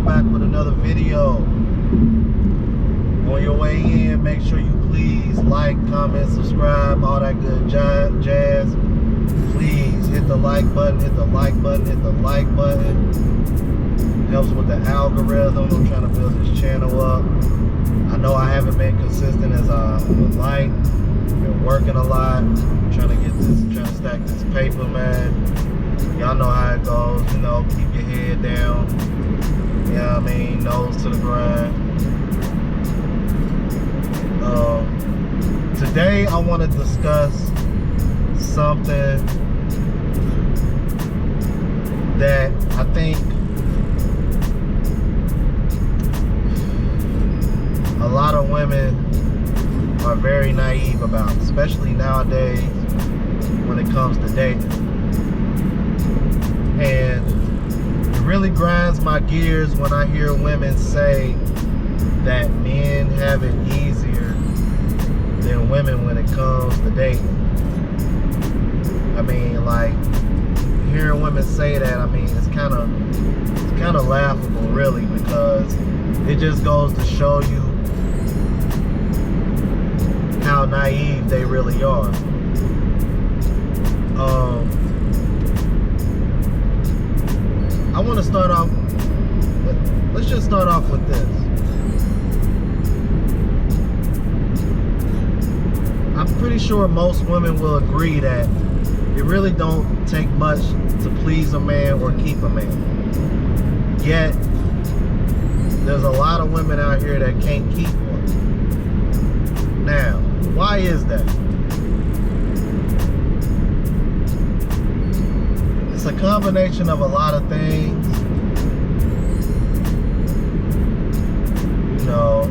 back with another video. On your way in, make sure you please like, comment, subscribe, all that good jazz. Please hit the like button, hit the like button, hit the like button. Helps with the algorithm. I'm trying to build this channel up. I know I haven't been consistent as I would like. Been working a lot, trying to stack this paper, man. Y'all know how it goes, you know, keep your head down. You know what I mean? Nose to the grind. Today I want to discuss something that I think a lot of women are very naive about, especially nowadays when it comes to dating. And it really grinds my gears when I hear women say that men have it easier than women when it comes to dating. I mean, like, hearing women say that, I mean, it's kind of laughable, really, because it just goes to show you how naive they really are. I want to start off, let's just start off with this. I'm pretty sure most women will agree that it really don't take much to please a man or keep a man. Yet, there's a lot of women out here that can't keep one. Now, why is that? It's a combination of a lot of things. You know,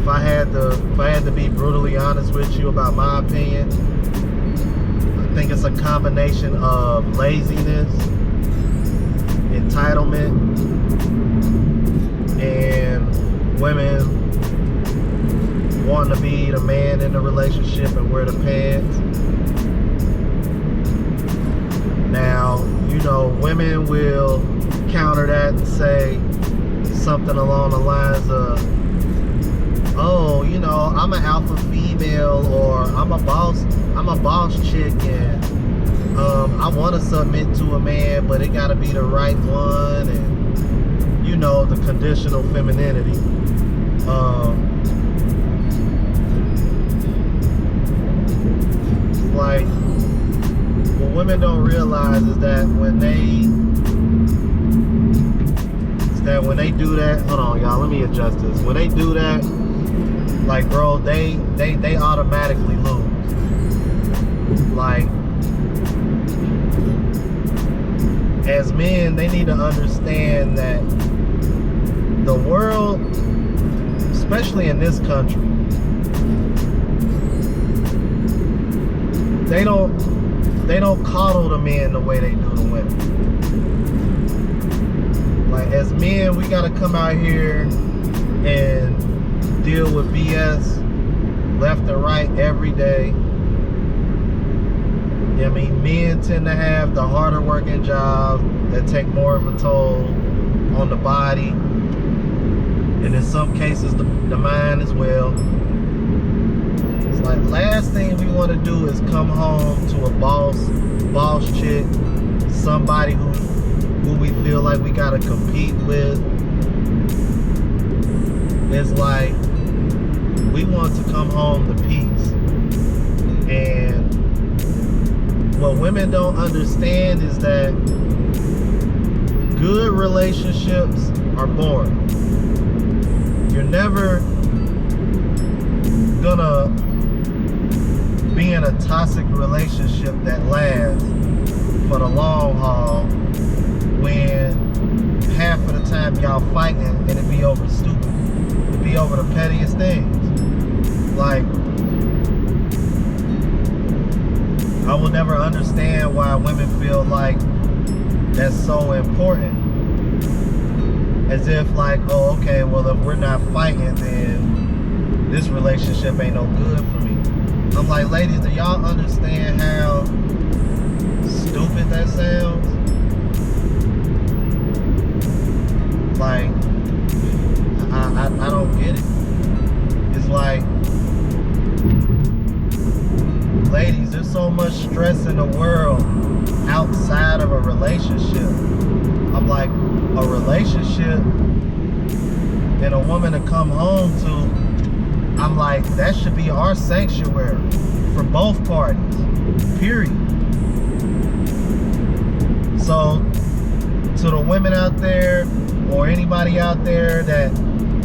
if I had to be brutally honest with you about my opinion, I think it's a combination of laziness, entitlement, and women wanting to be the man in the relationship and wear the pants. Now, you know, women will counter that and say something along the lines of, oh, you know, I'm an alpha female, or I'm a boss chick, and I want to submit to a man, but it got to be the right one, and, you know, the conditional femininity. Like, what women don't realize is that when they do that, hold on, y'all, let me adjust this. When they do that, like, bro, they automatically lose. Like, as men, they need to understand that the world, especially in this country, they don't coddle the men the way they do the women. Like, as men, we gotta come out here and deal with BS left and right every day. I mean, men tend to have the harder working jobs that take more of a toll on the body, and in some cases the mind as well. It's like, last thing we want to do is come home to a boss chick, somebody who we feel like we gotta compete with. It's like, we want to come home to peace. And what women don't understand is that good relationships are boring. You're never gonna be in a toxic relationship that lasts for the long haul, when half of the time y'all fighting and it be over stupid. It be over the pettiest things. Like, I will never understand why women feel like that's so important. As if, like, oh, okay, well, if we're not fighting, then this relationship ain't no good for me. I'm like, ladies, do y'all understand how stupid that sounds? Like, I don't get it. It's like, ladies, there's so much stress in the world outside of a relationship. I'm like, a relationship and a woman to come home to, I'm like, that should be our sanctuary for both parties, period. So, to the women out there, or anybody out there that,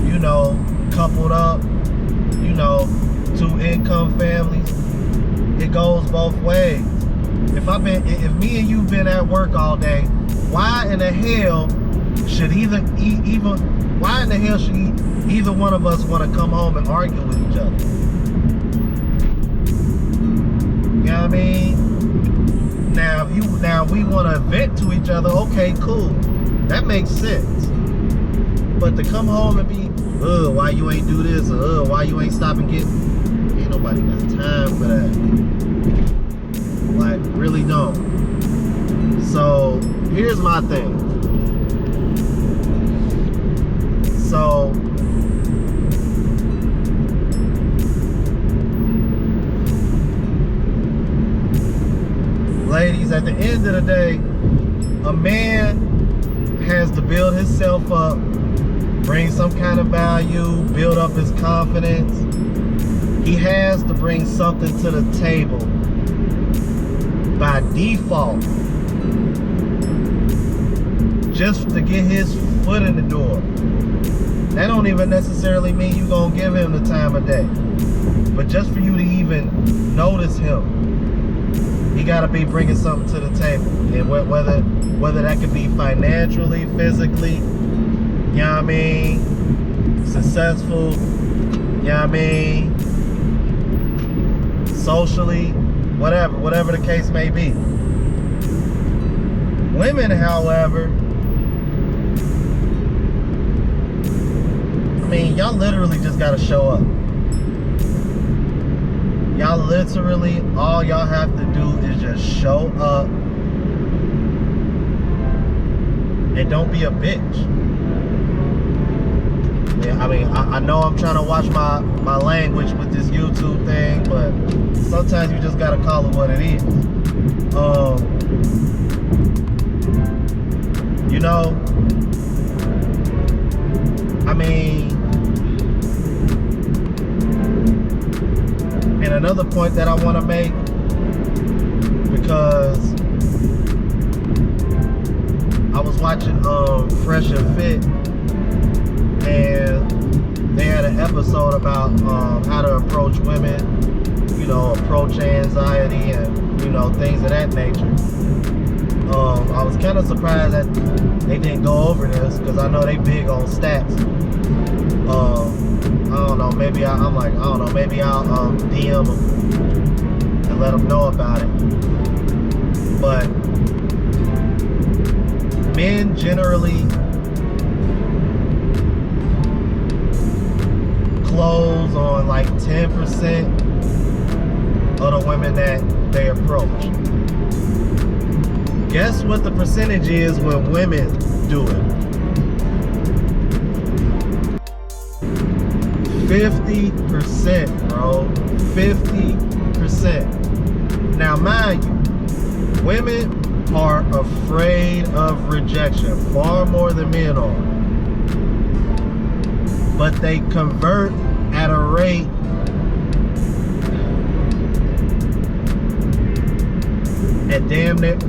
you know, coupled up, you know, 2 income families, it goes both ways. If me and you been at work all day, why in the hell should either one of us want to come home and argue with each other? You know what I mean? Now, if we want to vent to each other, okay, cool. That makes sense. But to come home and be, why you ain't do this, or why you ain't stop and get, ain't nobody got time for that. Like, really don't. So, here's my thing. So, ladies, at the end of the day, a man has to build himself up, bring some kind of value, build up his confidence. He has to bring something to the table by default, just to get his foot in the door. That don't even necessarily mean you gonna give him the time of day, but just for you to even notice him, he gotta be bringing something to the table. And whether that could be financially, physically, you know what I mean, successful, you know what I mean, socially, whatever the case may be. Women, however, I mean, y'all literally just gotta show up. Y'all literally, all y'all have to do is just show up and don't be a bitch. Yeah, I mean, I know I'm trying to watch my language with this YouTube thing, but sometimes you just gotta call it what it is. You know, I mean, and another point that I want to make, because I was watching Fresh and Fit, and they had an episode about how to approach women, you know, approach anxiety and, you know, things of that nature. I was kind of surprised that they didn't go over this, because I know they big on stats. I don't know, maybe I don't know, maybe I'll DM them and let them know about it. But men generally close on like 10% of the women that they approach. Guess what the percentage is when women do it? 50%, bro. 50%. Now, mind you, women are afraid of rejection far more than men are. But they convert at a rate and damn it,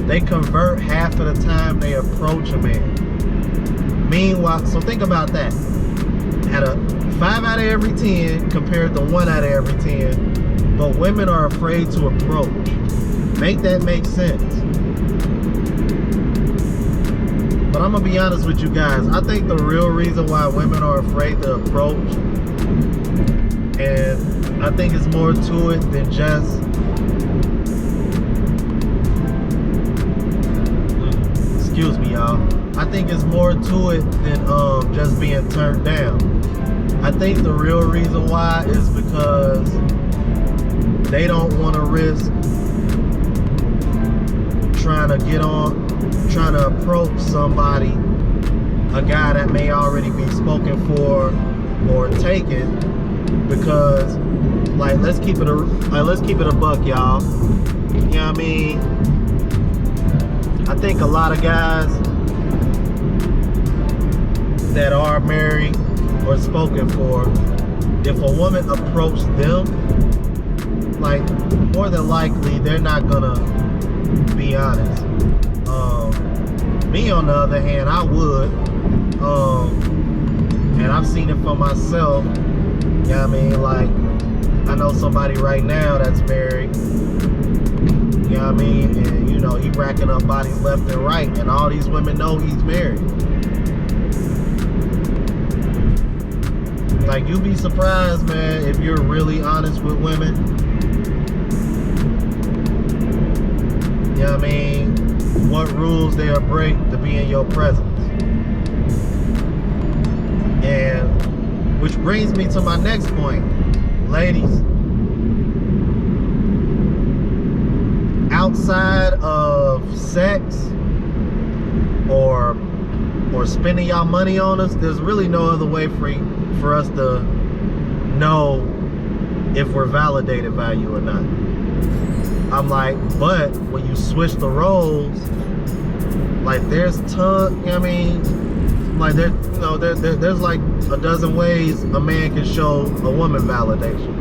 they convert half of the time they approach a man. Meanwhile, so think about that. At a 5 out of every 10 compared to 1 out of every 10, but women are afraid to approach. Make that make sense. But I'm gonna be honest with you guys. I think the real reason why women are afraid to approach, and I think it's more to it than just excuse me, y'all. I think it's more to it than just being turned down. I think the real reason why is because they don't want to risk trying to approach somebody a guy that may already be spoken for or taken, because like let's keep it a buck, y'all. You know what I mean? I think a lot of guys that are married or spoken for, if a woman approached them, like more than likely they're not gonna be honest. Me on the other hand, I would, and I've seen it for myself. You know what I mean? Like, I know somebody right now that's married, you know what I mean, and you know, he racking up bodies left and right, and all these women know he's married. Like, you'd be surprised, man, if you're really honest with women. You know what I mean? What rules they'll break to be in your presence. And which brings me to my next point. Ladies, outside of sex or spending y'all money on us, there's really no other way for us to know if we're validated by you or not. I'm like, but when you switch the roles, like there's ton, you know what I mean? Like there's like a dozen ways a man can show a woman validation.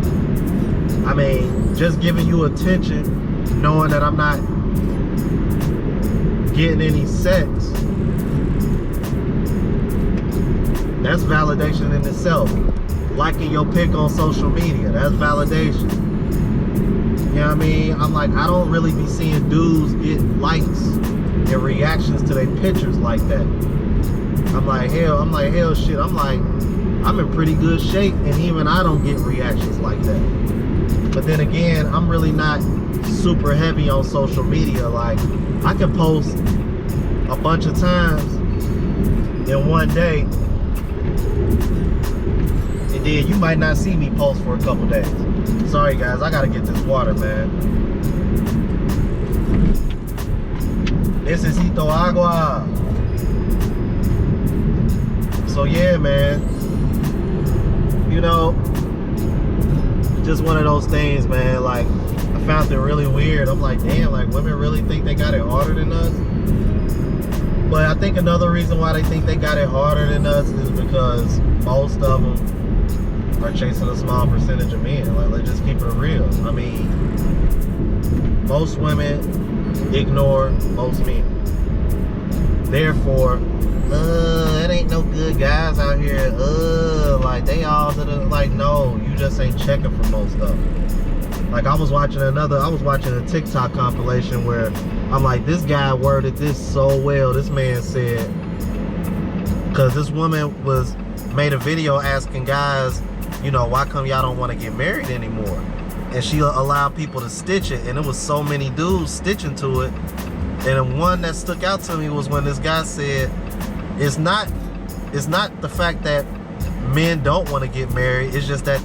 I mean, just giving you attention, knowing that I'm not getting any sex, that's validation in itself. Liking your pic on social media, that's validation. You know what I mean? I'm like, I don't really be seeing dudes get likes and reactions to their pictures like that. I'm like, hell shit. I'm in pretty good shape, and even I don't get reactions like that. But then again, I'm really not super heavy on social media. Like, I can post a bunch of times in one day, and then you might not see me post for a couple days. Sorry guys, I gotta get this water, man. Necesito agua. So yeah, man. You know, just one of those things, man. Like, I found it really weird. I'm like, damn, like women really think they got it harder than us? But I think another reason why they think they got it harder than us is because most of them are chasing a small percentage of men. Like, let's just keep it real. I mean, most women ignore most men. Therefore, it ain't no good guys out here. Like they all like, no, you just ain't checking for most stuff. Like I was watching a TikTok compilation where I'm like, this guy worded this so well. This man said, because this woman made a video asking guys, you know, why come y'all don't want to get married anymore? And she allowed people to stitch it, and it was so many dudes stitching to it. And the one that stuck out to me was when this guy said, it's not the fact that men don't want to get married, it's just that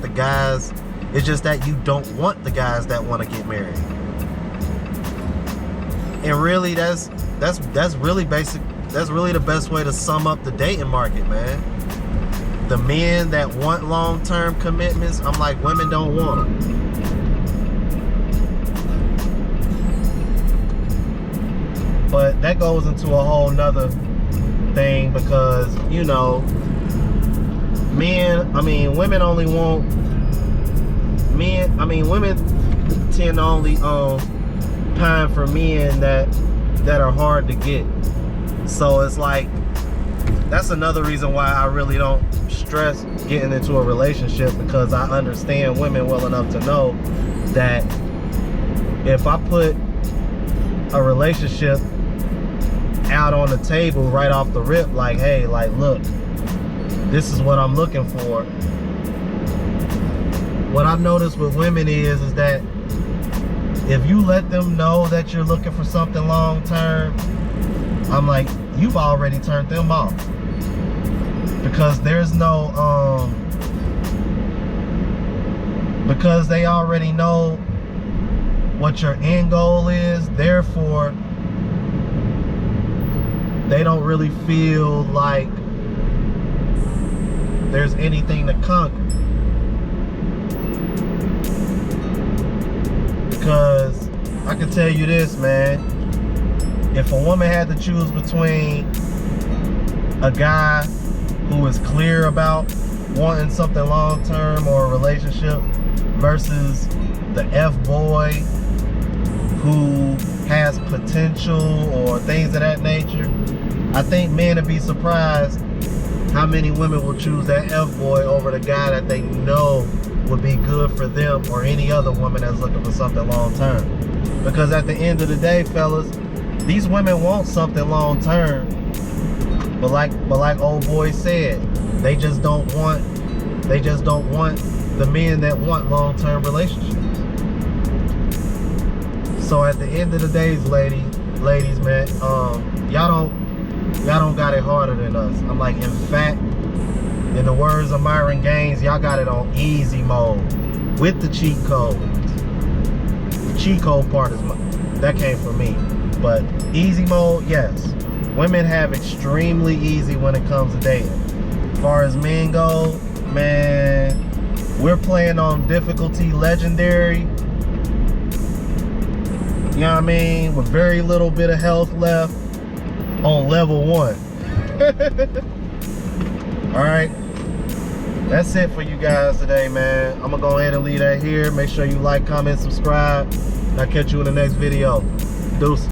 you don't want the guys that want to get married. And really that's really basic. That's really the best way to sum up the dating market, man. The men that want long-term commitments, I'm like, women don't want them. But that goes into a whole nother thing because, you know, women tend to only pine for men that are hard to get. So it's like, that's another reason why I really don't stress getting into a relationship, because I understand women well enough to know that if I put a relationship out on the table right off the rip, like, hey, like, look, this is what I'm looking for. What I've noticed with women is that if you let them know that you're looking for something long term, I'm like, you've already turned them off. Because there's no, because they already know what your end goal is, therefore, they don't really feel like there's anything to conquer. Because I can tell you this, man. If a woman had to choose between a guy who is clear about wanting something long-term or a relationship versus the F-boy who has potential or things of that nature, I think men would be surprised how many women will choose that F-boy over the guy that they know would be good for them or any other woman that's looking for something long-term. Because at the end of the day, fellas, these women want something long-term, but like old boy said, they just don't want the men that want long-term relationships. So at the end of the day, ladies, man, y'all don't got it harder than us. I'm like, in fact, in the words of Myron Gaines, y'all got it on easy mode with the cheat codes. The cheat code part that came from me, but easy mode, yes. Women have extremely easy when it comes to dating. As far as men go, man, we're playing on difficulty legendary. You know what I mean? With very little bit of health left on level 1. Alright. That's it for you guys today, man. I'm gonna go ahead and leave that here. Make sure you like, comment, subscribe. And I'll catch you in the next video. Deuces.